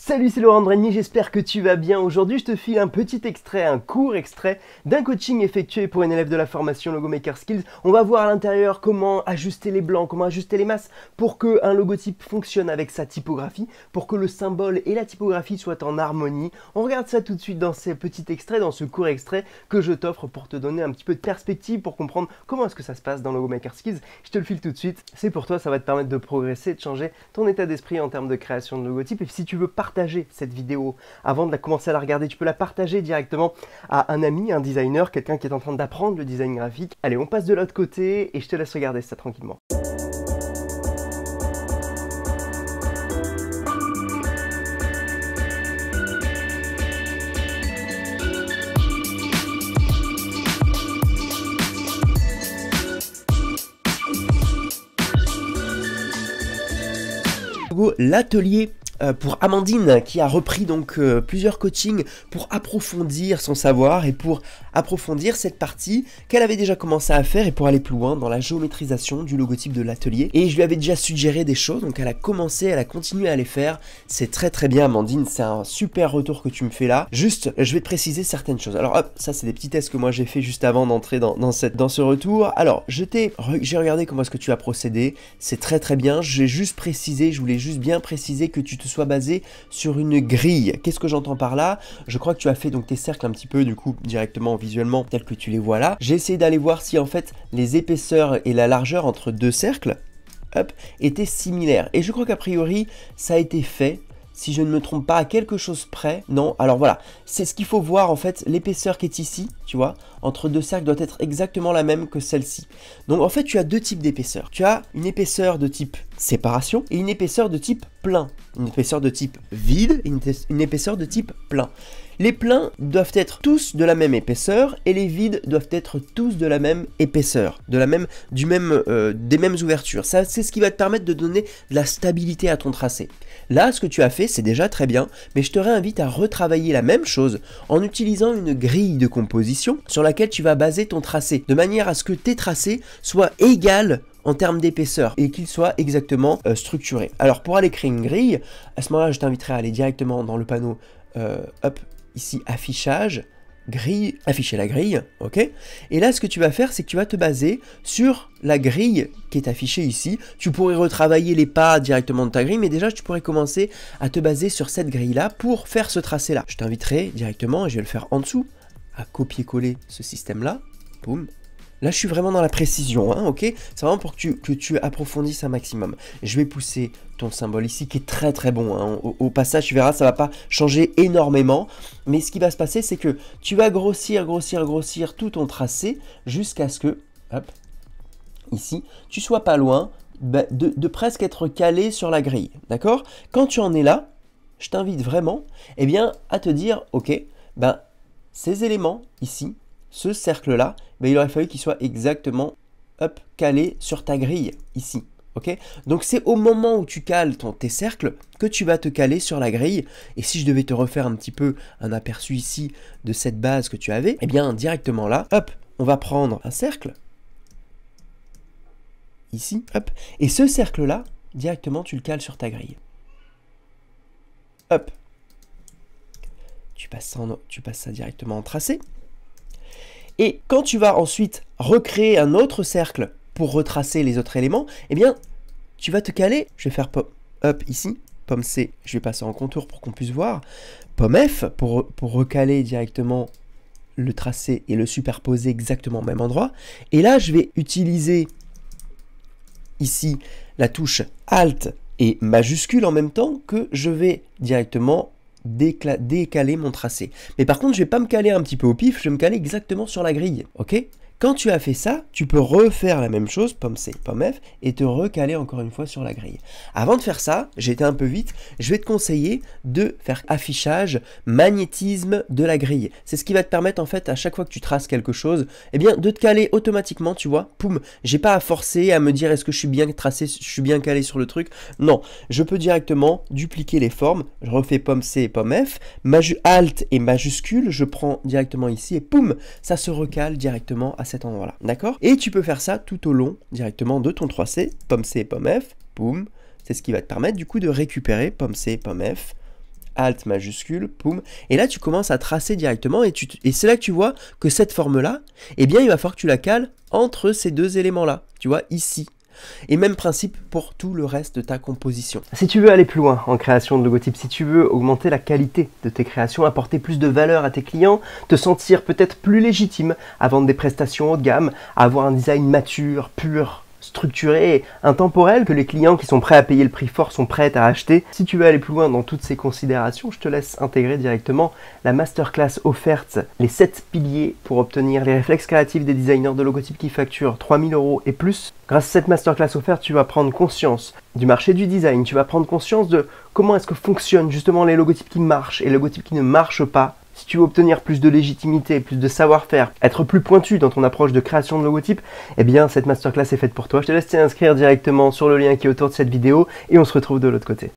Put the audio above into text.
Salut, c'est Laurent Breny, j'espère que tu vas bien. Aujourd'hui, je te file un petit extrait, un court extrait d'un coaching effectué pour une élève de la formation Logo Maker Skills. On va voir à l'intérieur comment ajuster les blancs, comment ajuster les masses pour qu'un logotype fonctionne avec sa typographie, pour que le symbole et la typographie soient en harmonie. On regarde ça tout de suite dans ce petit extrait, dans ce court extrait que je t'offre pour te donner un petit peu de perspective, pour comprendre comment est-ce que ça se passe dans Logo Maker Skills. Je te le file tout de suite, c'est pour toi, ça va te permettre de progresser, de changer ton état d'esprit en termes de création de logotypes. Et si tu veux partager cette vidéo avant de la commencer à la regarder, tu peux la partager directement à un ami, un designer, quelqu'un qui est en train d'apprendre le design graphique. Allez, on passe de l'autre côté et je te laisse regarder ça tranquillement. L'atelier pour Amandine qui a repris donc plusieurs coachings pour approfondir son savoir et pour approfondir cette partie qu'elle avait déjà commencé à faire et pour aller plus loin dans la géométrisation du logotype de l'atelier. Et je lui avais déjà suggéré des choses, donc elle a commencé, elle a continué à les faire. C'est très bien Amandine, c'est un super retour que tu me fais là. Juste, je vais te préciser certaines choses. Alors hop, ça c'est des petits tests que moi j'ai fait juste avant d'entrer dans ce retour. Alors, j'ai regardé comment est-ce que tu as procédé, c'est très bien. J'ai juste précisé, je voulais juste bien préciser que tu te sois basé sur une grille. Qu'est-ce que j'entends par là? Je crois que tu as fait donc tes cercles un petit peu du coup directement visuellement tels que tu les vois là. J'ai essayé d'aller voir si en fait les épaisseurs et la largeur entre deux cercles hop, étaient similaires. Et je crois qu'a priori ça a été fait. Si je ne me trompe pas à quelque chose près, non, alors voilà, c'est ce qu'il faut voir en fait, l'épaisseur qui est ici, tu vois, entre deux cercles doit être exactement la même que celle-ci. Donc en fait, tu as deux types d'épaisseur. Tu as une épaisseur de type séparation et une épaisseur de type plein. Une épaisseur de type vide et une épaisseur de type plein. Les pleins doivent être tous de la même épaisseur et les vides doivent être tous de la même épaisseur, des mêmes ouvertures. Ça, c'est ce qui va te permettre de donner de la stabilité à ton tracé. Là, ce que tu as fait, c'est déjà très bien, mais je te réinvite à retravailler la même chose en utilisant une grille de composition sur laquelle tu vas baser ton tracé, de manière à ce que tes tracés soient égaux en termes d'épaisseur et qu'ils soient exactement structurés. Alors pour aller créer une grille, à ce moment-là, je t'inviterai à aller directement dans le panneau hop, ici affichage, grille, afficher la grille, ok. Et là, ce que tu vas faire, c'est que tu vas te baser sur la grille qui est affichée ici. Tu pourrais retravailler les pas directement de ta grille, mais déjà, tu pourrais commencer à te baser sur cette grille-là pour faire ce tracé-là. Je t'inviterai directement, et je vais le faire en dessous, à copier-coller ce système-là, boum. Là, je suis vraiment dans la précision, hein, ok. C'est vraiment pour que tu approfondisses un maximum. Je vais pousser ton symbole ici, qui est très bon. Hein. Au passage, tu verras, ça va pas changer énormément. Mais ce qui va se passer, c'est que tu vas grossir tout ton tracé jusqu'à ce que, hop, ici, tu sois pas loin de presque être calé sur la grille, d'accord? Quand tu en es là, je t'invite vraiment, eh bien, à te dire, ok, ces éléments ici, ce cercle-là, il aurait fallu qu'il soit exactement hop, calé sur ta grille, ici. Okay, donc c'est au moment où tu cales tes cercles que tu vas te caler sur la grille. Et si je devais te refaire un petit peu un aperçu ici de cette base que tu avais, eh bien directement là, hop, on va prendre un cercle, ici, hop, et ce cercle-là, directement tu le cales sur ta grille. Hop, tu passes ça directement en tracé. Et quand tu vas ensuite recréer un autre cercle pour retracer les autres éléments, eh bien, tu vas te caler. Je vais faire hop ici, pomme C, je vais passer en contour pour qu'on puisse voir. Pomme F pour recaler directement le tracé et le superposer exactement au même endroit. Et là, je vais utiliser ici la touche Alt et majuscule en même temps que je vais directement décaler mon tracé. Mais par contre, je vais pas me caler un petit peu au pif, je vais me caler exactement sur la grille, ok? Quand tu as fait ça, tu peux refaire la même chose, pomme C, pomme F, et te recaler encore une fois sur la grille. Avant de faire ça, j'ai été un peu vite, je vais te conseiller de faire affichage, magnétisme de la grille. C'est ce qui va te permettre en fait, à chaque fois que tu traces quelque chose, eh bien de te caler automatiquement, tu vois, poum, j'ai pas à forcer, à me dire est-ce que je suis bien tracé, je suis bien calé sur le truc. Non, je peux directement dupliquer les formes, je refais pomme C, pomme F, Alt et majuscule, je prends directement ici et poum, ça se recale directement à cet endroit-là, d'accord? Et tu peux faire ça tout au long directement de ton 3C, pomme C, pomme F, boum, c'est ce qui va te permettre du coup de récupérer pomme C, pomme F, Alt majuscule, poum, et là tu commences à tracer directement, et c'est là que tu vois que cette forme-là, eh bien il va falloir que tu la cales entre ces deux éléments-là, tu vois, ici. Et même principe pour tout le reste de ta composition. Si tu veux aller plus loin en création de logotypes, si tu veux augmenter la qualité de tes créations, apporter plus de valeur à tes clients, te sentir peut-être plus légitime à vendre des prestations haut de gamme, à avoir un design mature, pur, structuré et intemporel que les clients qui sont prêts à payer le prix fort sont prêts à acheter. Si tu veux aller plus loin dans toutes ces considérations, je te laisse intégrer directement la masterclass offerte, les 7 piliers pour obtenir les réflexes créatifs des designers de logotypes qui facturent 3000 € et plus. Grâce à cette masterclass offerte, tu vas prendre conscience du marché du design, tu vas prendre conscience de comment est-ce que fonctionnent justement les logotypes qui marchent et les logotypes qui ne marchent pas. Si tu veux obtenir plus de légitimité, plus de savoir-faire, être plus pointu dans ton approche de création de logotypes, eh bien cette masterclass est faite pour toi. Je te laisse t'inscrire directement sur le lien qui est autour de cette vidéo et on se retrouve de l'autre côté.